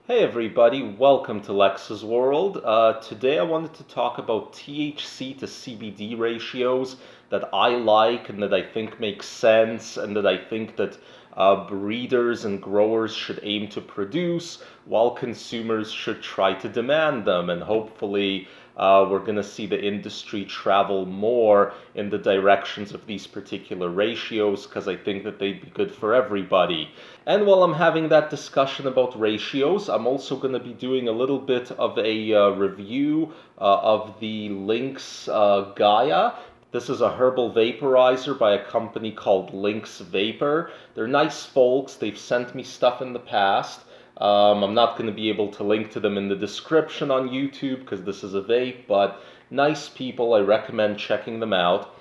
Hey everybody, welcome to Lex's World. Today I wanted to talk about THC to CBD ratios that I like and that I think make sense and that I think that breeders and growers should aim to produce while consumers should try to demand them. And hopefully we're going to see the industry travel more in the directions of these particular ratios because I think that they'd be good for everybody. And while I'm having that discussion about ratios, I'm also going to be doing a little bit of a review of the Lynx GAIA. This is a herbal vaporizer by a company called Lynx Vapor. They're nice folks. They've sent me stuff in the past. I'm not going to be able to link to them in the description on YouTube because this is a vape, but nice people. I recommend checking them out.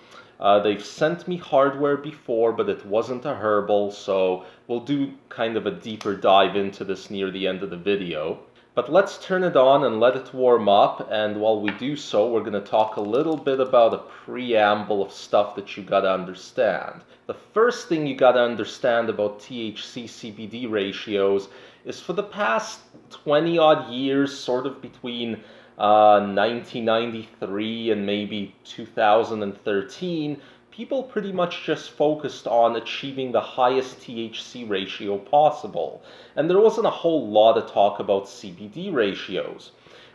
They've sent me hardware before, but it wasn't a Herbal, so we'll do kind of a deeper dive into this near the end of the video. But let's turn it on and let it warm up, and while we do so, we're going to talk a little bit about a preamble of stuff that you got to understand. The first thing you got to understand about THC-CBD ratios is for the past 20 odd years, sort of between 1993 and maybe 2013, people pretty much just focused on achieving the highest THC ratio possible. And there wasn't a whole lot of talk about CBD ratios.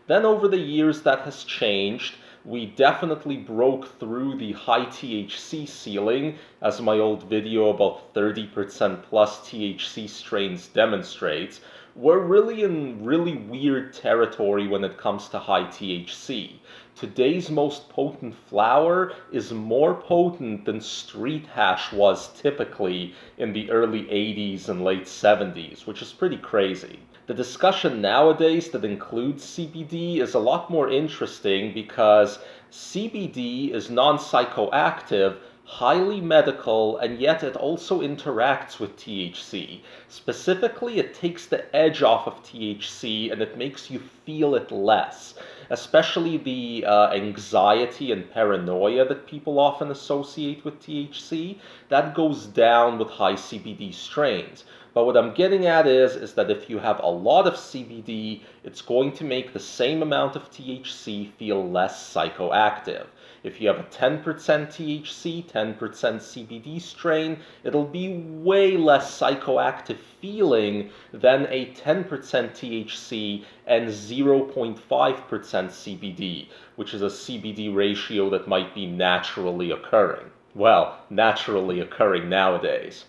Then over the years that has changed. We definitely broke through the high THC ceiling, as my old video about 30% plus THC strains demonstrates. We're really in really weird territory when it comes to high THC. Today's most potent flower is more potent than street hash was typically in the early 80s and late 70s, which is pretty crazy. The discussion nowadays that includes CBD is a lot more interesting because CBD is non-psychoactive, highly medical, and yet it also interacts with THC. Specifically, it takes the edge off of THC and it makes you feel it less, especially the anxiety and paranoia that people often associate with THC. That goes down with high CBD strains. But what I'm getting at is that if you have a lot of CBD, it's going to make the same amount of THC feel less psychoactive. If you have a 10% THC, 10% CBD strain, it'll be way less psychoactive feeling than a 10% THC and 0.5% CBD, which is a CBD ratio that might be naturally occurring. Well, naturally occurring nowadays.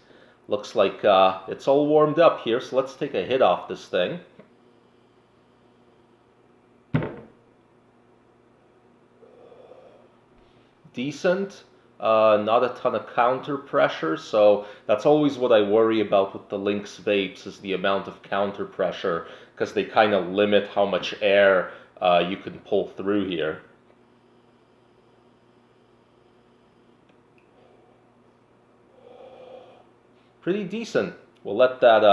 Looks like it's all warmed up here, so let's take a hit off this thing. Decent, not a ton of counter pressure, so that's always what I worry about with the Lynx vapes is the amount of counter pressure, because they kind of limit how much air you can pull through here. Pretty decent. We'll let that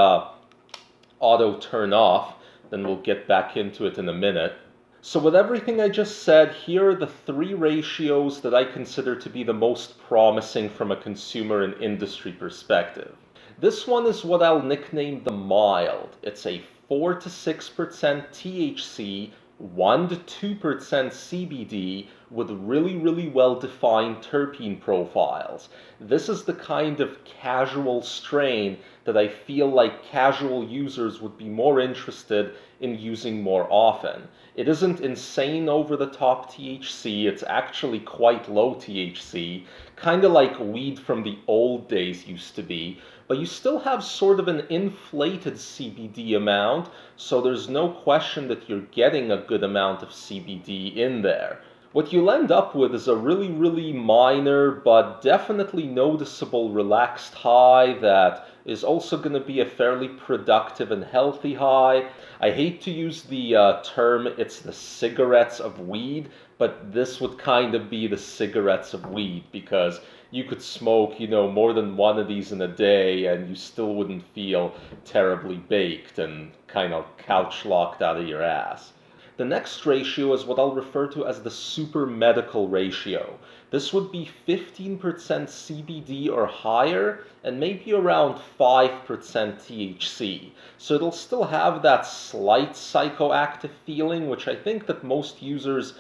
auto turn off, then we'll get back into it in a minute. So with everything I just said, here are the three ratios that I consider to be the most promising from a consumer and industry perspective. This one is what I'll nickname the mild. It's a 4 to 6% THC, 1 to 2% CBD with really well defined terpene profiles. This is the kind of casual strain that I feel like casual users would be more interested in using more often. It isn't insane over the top THC, it's actually quite low THC, kind of like weed from the old days used to be, but you still have sort of an inflated CBD amount, so there's no question that you're getting a good amount of CBD in there. What you'll end up with is a really minor but definitely noticeable relaxed high that is also going to be a fairly productive and healthy high. I hate to use the term it's the cigarettes of weed, but this would kind of be the cigarettes of weed because you could smoke, more than one of these in a day and you still wouldn't feel terribly baked and kind of couch locked out of your ass. The next ratio is what I'll refer to as the super medical ratio. This would be 15% CBD or higher, and maybe around 5% THC. So it'll still have that slight psychoactive feeling, which I think that most users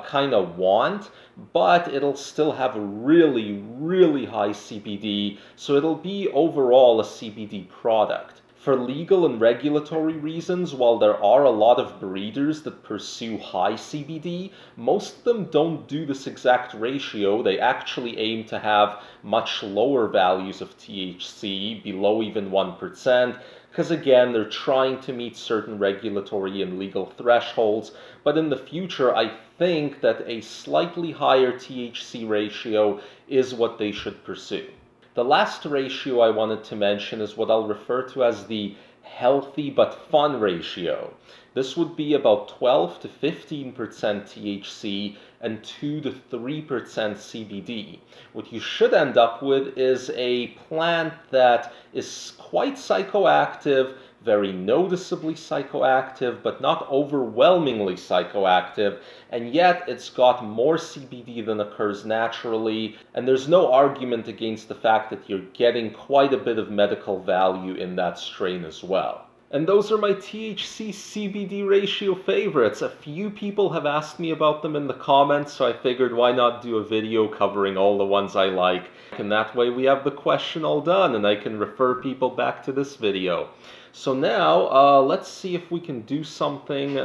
kind of want, but it'll still have a really, really high CBD, so it'll be overall a CBD product. For legal and regulatory reasons, while there are a lot of breeders that pursue high CBD, most of them don't do this exact ratio. They actually aim to have much lower values of THC, below even 1%, because again, they're trying to meet certain regulatory and legal thresholds. But in the future, I think that a slightly higher THC ratio is what they should pursue. The last ratio I wanted to mention is what I'll refer to as the healthy but fun ratio. This would be about 12 to 15% THC and 2 to 3% CBD. What you should end up with is a plant that is quite psychoactive, very noticeably psychoactive, but not overwhelmingly psychoactive, and yet it's got more CBD than occurs naturally, and there's no argument against the fact that you're getting quite a bit of medical value in that strain as well. And those are my THC-CBD ratio favorites. A few people have asked me about them in the comments, so I figured why not do a video covering all the ones I like. And that way we have the question all done, and I can refer people back to this video. So now, let's see if we can do something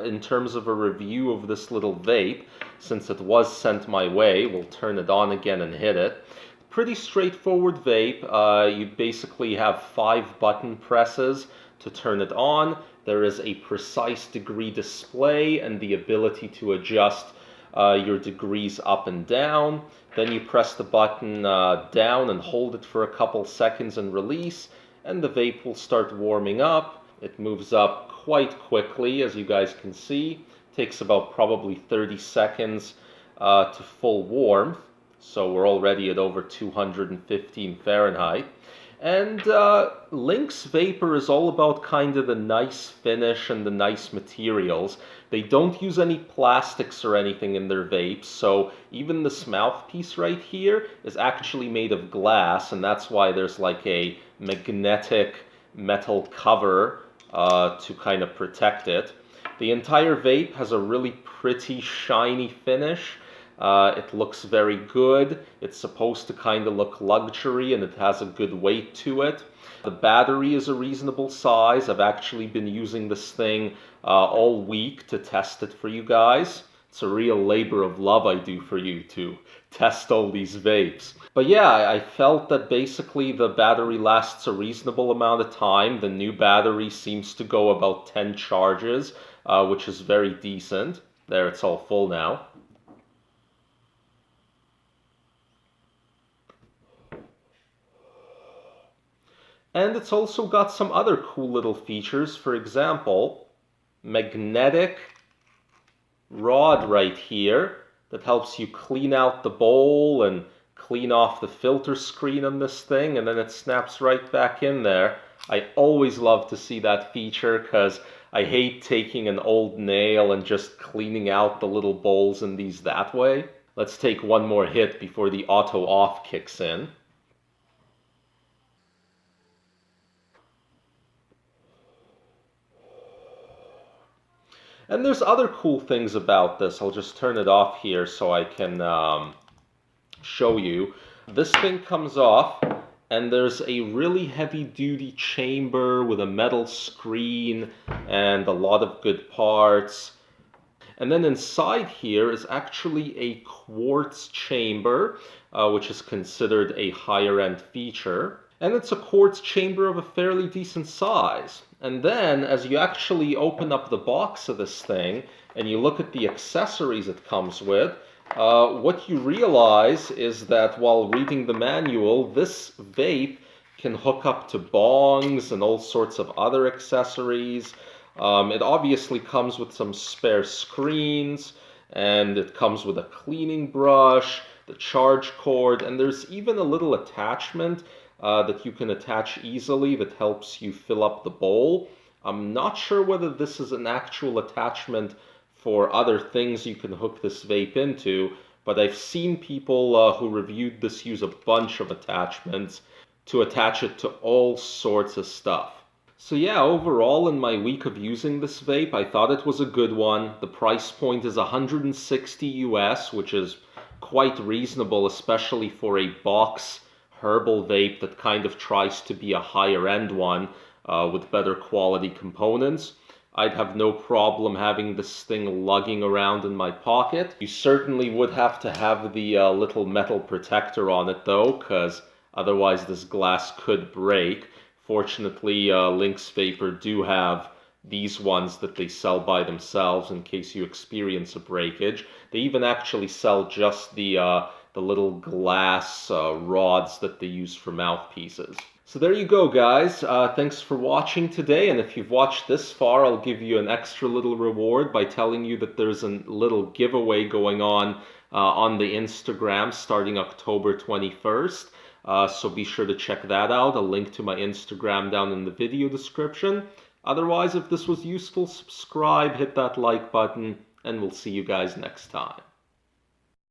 in terms of a review of this little vape. Since it was sent my way, we'll turn it on again and hit it. Pretty straightforward vape. You basically have 5 button presses to turn it on. There is a precise degree display and the ability to adjust your degrees up and down. Then you press the button down and hold it for a couple seconds and release, and the vape will start warming up. It moves up quite quickly, as you guys can see. Takes about probably 30 seconds to full warmth. So we're already at over 215 Fahrenheit. And Lynx Vapor is all about kind of the nice finish and the nice materials. They don't use any plastics or anything in their vapes, so even this mouthpiece right here is actually made of glass, and that's why there's like a magnetic metal cover to kind of protect it. The entire vape has a really pretty shiny finish. It looks very good. It's supposed to kind of look luxury, and it has a good weight to it. The battery is a reasonable size. I've actually been using this thing all week to test it for you guys. It's a real labor of love I do for you to test all these vapes. But yeah, I felt that basically the battery lasts a reasonable amount of time. The new battery seems to go about 10 charges, which is very decent. There, it's all full now. And it's also got some other cool little features. For example, magnetic rod right here that helps you clean out the bowl and clean off the filter screen on this thing, and then it snaps right back in there. I always love to see that feature because I hate taking an old nail and just cleaning out the little bowls in these that way. Let's take one more hit before the auto off kicks in. And there's other cool things about this. I'll just turn it off here so I can show you. This thing comes off, and there's a really heavy-duty chamber with a metal screen and a lot of good parts. And then inside here is actually a quartz chamber, which is considered a higher-end feature. And it's a quartz chamber of a fairly decent size. And then, as you actually open up the box of this thing, and you look at the accessories it comes with, what you realize is that while reading the manual, this vape can hook up to bongs and all sorts of other accessories. It obviously comes with some spare screens, and it comes with a cleaning brush, the charge cord, and there's even a little attachment that you can attach easily that helps you fill up the bowl. I'm not sure whether this is an actual attachment for other things you can hook this vape into, but I've seen people who reviewed this use a bunch of attachments to attach it to all sorts of stuff. So yeah, overall in my week of using this vape, I thought it was a good one. The price point is 160 US, which is quite reasonable, especially for a box Herbal vape that kind of tries to be a higher end one with better quality components. I'd have no problem having this thing lugging around in my pocket. You certainly would have to have the little metal protector on it though, because otherwise this glass could break. Fortunately, Lynx Vapor do have these ones that they sell by themselves in case you experience a breakage. They even actually sell just the little glass rods that they use for mouthpieces. So there you go, guys. Thanks for watching today, and if you've watched this far, I'll give you an extra little reward by telling you that there's a little giveaway going on the Instagram starting October 21st. So be sure to check that out. I'll link to my Instagram down in the video description. Otherwise, if this was useful, subscribe, hit that like button, and we'll see you guys next time.